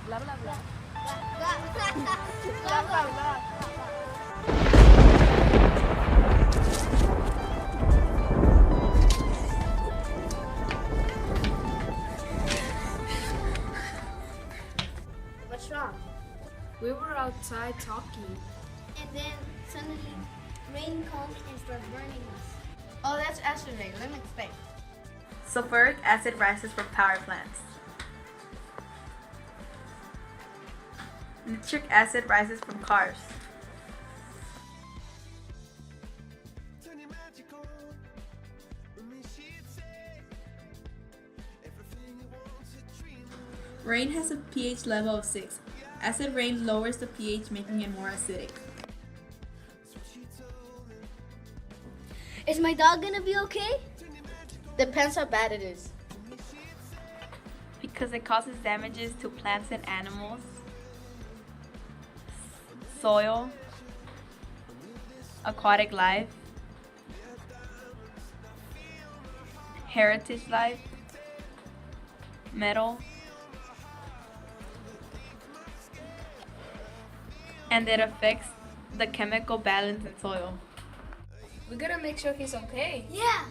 Blah, blah, blah. Blah, blah, blah. What's wrong? We were outside talking. And then suddenly rain comes and starts burning us. Oh, that's acid rain. Let me explain. Sulfuric acid rises from power plants. Nitric acid rises from cars. Rain has a pH level of 6. Acid rain lowers the pH, making it more acidic. Is my dog gonna be okay? Depends how bad it is. Because it causes damages to plants and animals, soil, aquatic life, heritage life, metal, and it affects the chemical balance in soil. We gotta make sure he's okay. Yeah.